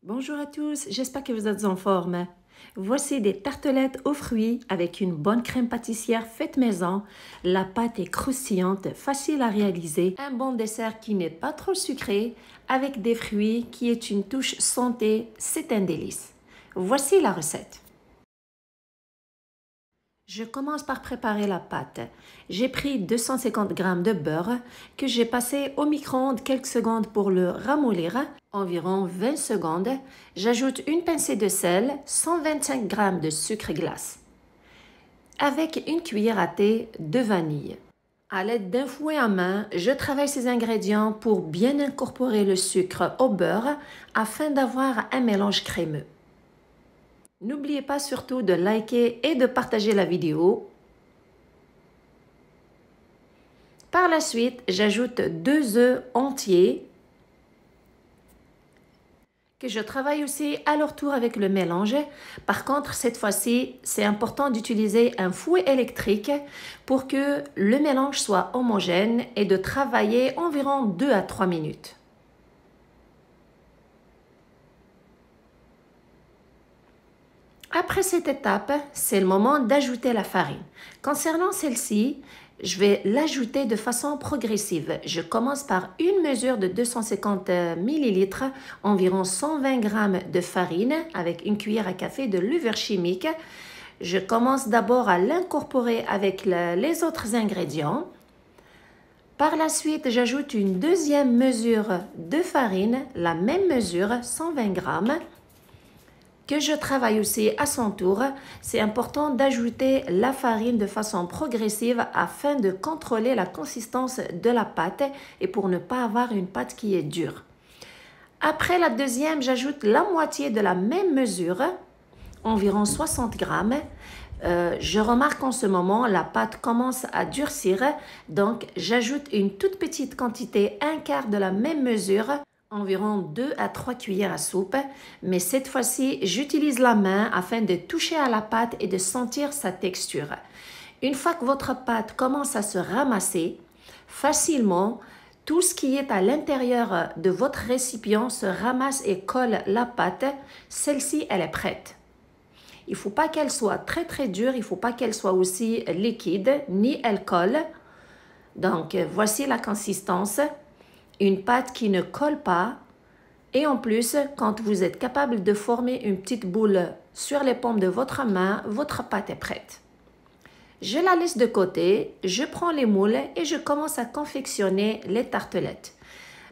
Bonjour à tous, j'espère que vous êtes en forme. Voici des tartelettes aux fruits avec une bonne crème pâtissière faite maison. La pâte est croustillante, facile à réaliser. Un bon dessert qui n'est pas trop sucré avec des fruits qui est une touche santé, c'est un délice. Voici la recette. Je commence par préparer la pâte. J'ai pris 250 g de beurre que j'ai passé au micro-ondes quelques secondes pour le ramollir, environ 20 secondes. J'ajoute une pincée de sel, 125 g de sucre glace, avec une cuillère à thé de vanille. À l'aide d'un fouet à main, je travaille ces ingrédients pour bien incorporer le sucre au beurre afin d'avoir un mélange crémeux. N'oubliez pas surtout de liker et de partager la vidéo. Par la suite, j'ajoute 2 œufs entiers que je travaille aussi à leur tour avec le mélange. Par contre, cette fois-ci, c'est important d'utiliser un fouet électrique pour que le mélange soit homogène et de travailler environ 2 à 3 minutes. Après cette étape, c'est le moment d'ajouter la farine. Concernant celle-ci, je vais l'ajouter de façon progressive. Je commence par une mesure de 250 ml, environ 120 g de farine avec une cuillère à café de levure chimique. Je commence d'abord à l'incorporer avec les autres ingrédients. Par la suite, j'ajoute une deuxième mesure de farine, la même mesure, 120 g. Que je travaille aussi à son tour. C'est important d'ajouter la farine de façon progressive afin de contrôler la consistance de la pâte et pour ne pas avoir une pâte qui est dure. Après la deuxième, j'ajoute la moitié de la même mesure, environ 60 g. Je remarque en ce moment, la pâte commence à durcir, donc j'ajoute une toute petite quantité, un quart de la même mesure, environ 2 à 3 cuillères à soupe, mais cette fois-ci, j'utilise la main afin de toucher à la pâte et de sentir sa texture. Une fois que votre pâte commence à se ramasser facilement, tout ce qui est à l'intérieur de votre récipient se ramasse et colle la pâte. Celle-ci, elle est prête. Il ne faut pas qu'elle soit très dure, il ne faut pas qu'elle soit aussi liquide, ni elle colle. Donc, voici la consistance. Une pâte qui ne colle pas et en plus, quand vous êtes capable de former une petite boule sur les paumes de votre main, votre pâte est prête. Je la laisse de côté, je prends les moules et je commence à confectionner les tartelettes.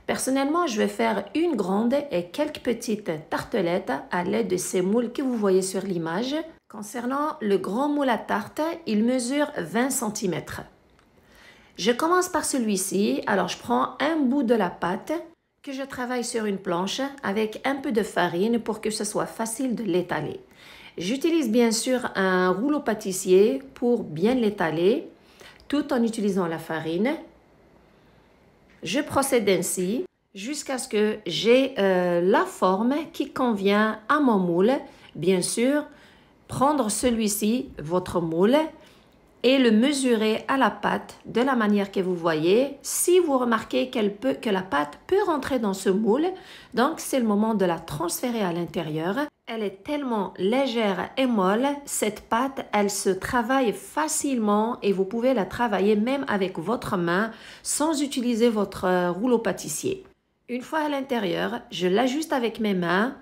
Personnellement, je vais faire une grande et quelques petites tartelettes à l'aide de ces moules que vous voyez sur l'image. Concernant le grand moule à tarte, il mesure 20 cm. Je commence par celui-ci, alors je prends un bout de la pâte que je travaille sur une planche avec un peu de farine pour que ce soit facile de l'étaler. J'utilise bien sûr un rouleau pâtissier pour bien l'étaler tout en utilisant la farine. Je procède ainsi jusqu'à ce que j'ai la forme qui convient à mon moule. Bien sûr, prendre celui-ci, votre moule, et le mesurer à la pâte de la manière que vous voyez. Si vous remarquez que la pâte peut rentrer dans ce moule, donc c'est le moment de la transférer à l'intérieur. Elle est tellement légère et molle, cette pâte, elle se travaille facilement et vous pouvez la travailler même avec votre main sans utiliser votre rouleau pâtissier. Une fois à l'intérieur, je l'ajuste avec mes mains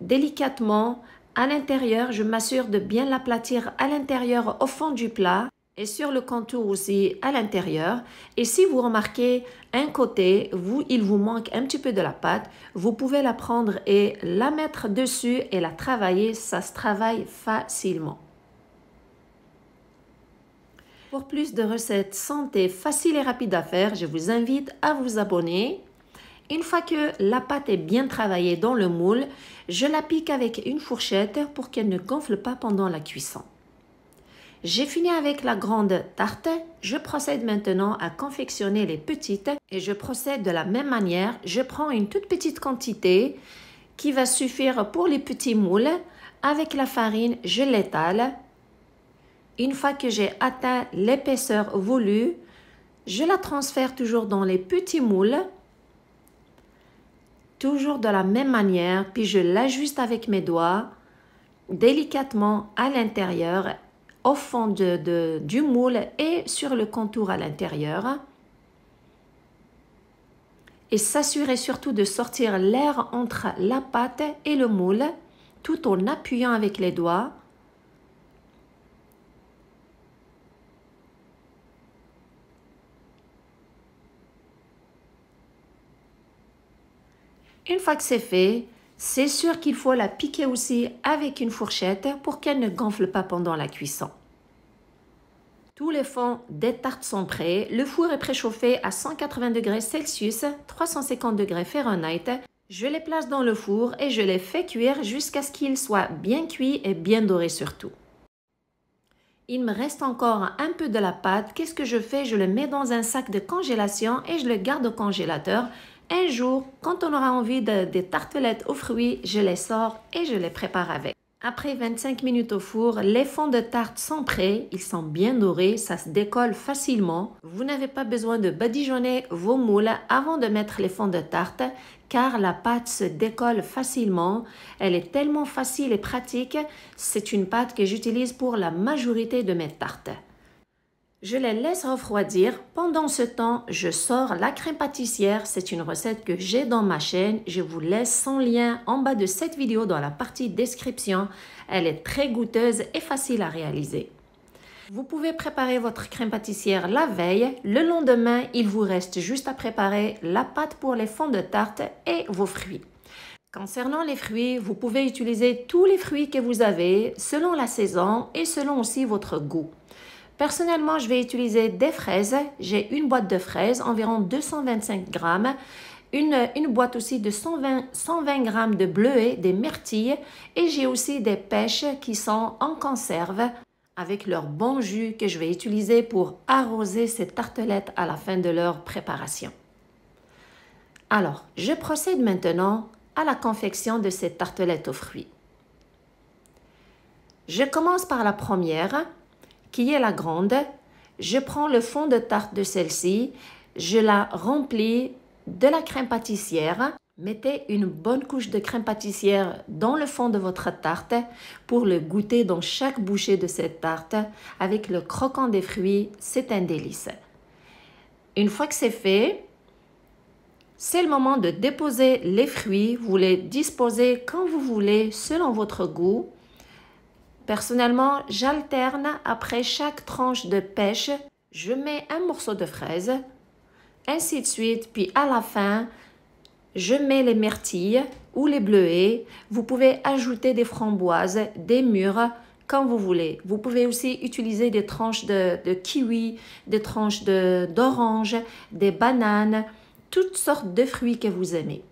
délicatement. À l'intérieur, je m'assure de bien l'aplatir à l'intérieur au fond du plat et sur le contour aussi à l'intérieur. Et si vous remarquez un côté, il vous manque un petit peu de la pâte, vous pouvez la prendre et la mettre dessus et la travailler. Ça se travaille facilement. Pour plus de recettes santé faciles et rapides à faire, je vous invite à vous abonner. Une fois que la pâte est bien travaillée dans le moule, je la pique avec une fourchette pour qu'elle ne gonfle pas pendant la cuisson. J'ai fini avec la grande tarte. Je procède maintenant à confectionner les petites et je procède de la même manière. Je prends une toute petite quantité qui va suffire pour les petits moules. Avec la farine, je l'étale. Une fois que j'ai atteint l'épaisseur voulue, je la transfère toujours dans les petits moules. toujours de la même manière, puis je l'ajuste avec mes doigts, délicatement à l'intérieur, au fond du moule et sur le contour à l'intérieur. Et s'assurer surtout de sortir l'air entre la pâte et le moule, tout en appuyant avec les doigts. Une fois que c'est fait, c'est sûr qu'il faut la piquer aussi avec une fourchette pour qu'elle ne gonfle pas pendant la cuisson. Tous les fonds des tartes sont prêts. Le four est préchauffé à 180 degrés Celsius, 350 degrés Fahrenheit. Je les place dans le four et je les fais cuire jusqu'à ce qu'ils soient bien cuits et bien dorés surtout. Il me reste encore un peu de la pâte. Qu'est-ce que je fais? Je le mets dans un sac de congélation et je le garde au congélateur. Un jour, quand on aura envie des tartelettes aux fruits, je les sors et je les prépare avec. Après 25 minutes au four, les fonds de tarte sont prêts, ils sont bien dorés, ça se décolle facilement. Vous n'avez pas besoin de badigeonner vos moules avant de mettre les fonds de tarte car la pâte se décolle facilement. Elle est tellement facile et pratique, c'est une pâte que j'utilise pour la majorité de mes tartes. Je les laisse refroidir. Pendant ce temps, je sors la crème pâtissière. C'est une recette que j'ai dans ma chaîne. Je vous laisse son lien en bas de cette vidéo dans la partie description. Elle est très goûteuse et facile à réaliser. Vous pouvez préparer votre crème pâtissière la veille. Le lendemain, il vous reste juste à préparer la pâte pour les fonds de tarte et vos fruits. Concernant les fruits, vous pouvez utiliser tous les fruits que vous avez selon la saison et selon aussi votre goût. Personnellement, je vais utiliser des fraises. J'ai une boîte de fraises, environ 225 grammes. Une boîte aussi de 120 grammes de bleuets, des myrtilles. Et j'ai aussi des pêches qui sont en conserve avec leur bon jus que je vais utiliser pour arroser ces tartelettes à la fin de leur préparation. Alors, je procède maintenant à la confection de ces tartelettes aux fruits. Je commence par la première, qui est la grande. Je prends le fond de tarte de celle-ci, je la remplis de la crème pâtissière. Mettez une bonne couche de crème pâtissière dans le fond de votre tarte pour le goûter dans chaque bouchée de cette tarte. Avec le croquant des fruits, c'est un délice. Une fois que c'est fait, c'est le moment de déposer les fruits. Vous les disposez quand vous voulez, selon votre goût. Personnellement, j'alterne après chaque tranche de pêche. Je mets un morceau de fraise, ainsi de suite. Puis à la fin, je mets les myrtilles ou les bleuets. Vous pouvez ajouter des framboises, des mûres, quand vous voulez. Vous pouvez aussi utiliser des tranches de kiwi, des tranches d'orange, des bananes, toutes sortes de fruits que vous aimez.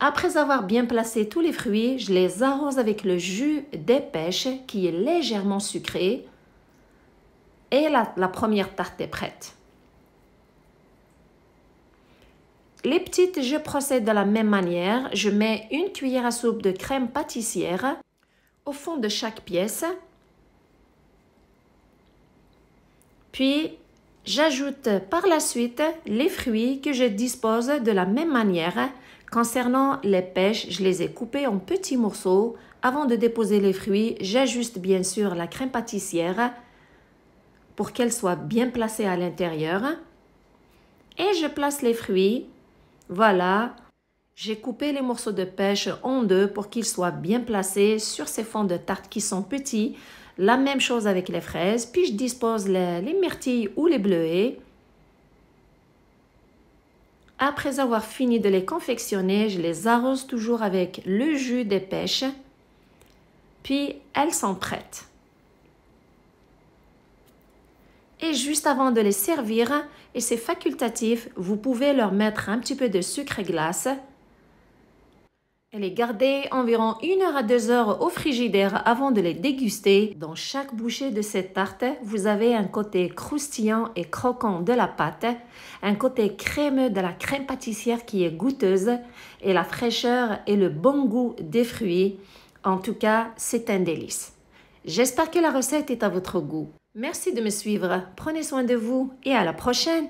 Après avoir bien placé tous les fruits, je les arrose avec le jus des pêches qui est légèrement sucré et la première tarte est prête. Les petites, je procède de la même manière. Je mets une cuillère à soupe de crème pâtissière au fond de chaque pièce. Puis, j'ajoute par la suite les fruits que je dispose de la même manière. Concernant les pêches, je les ai coupées en petits morceaux. Avant de déposer les fruits, j'ajuste bien sûr la crème pâtissière pour qu'elle soit bien placée à l'intérieur. Et je place les fruits. Voilà, j'ai coupé les morceaux de pêche en deux pour qu'ils soient bien placés sur ces fonds de tarte qui sont petits. La même chose avec les fraises. Puis je dispose les myrtilles ou les bleuets. Après avoir fini de les confectionner, je les arrose toujours avec le jus des pêches. Puis, elles sont prêtes. Et juste avant de les servir, et c'est facultatif, vous pouvez leur mettre un petit peu de sucre glace et les garder environ 1 heure à 2 heures au frigidaire avant de les déguster. Dans chaque bouchée de cette tarte, vous avez un côté croustillant et croquant de la pâte, un côté crémeux de la crème pâtissière qui est goûteuse et la fraîcheur et le bon goût des fruits. En tout cas, c'est un délice. J'espère que la recette est à votre goût. Merci de me suivre, prenez soin de vous et à la prochaine!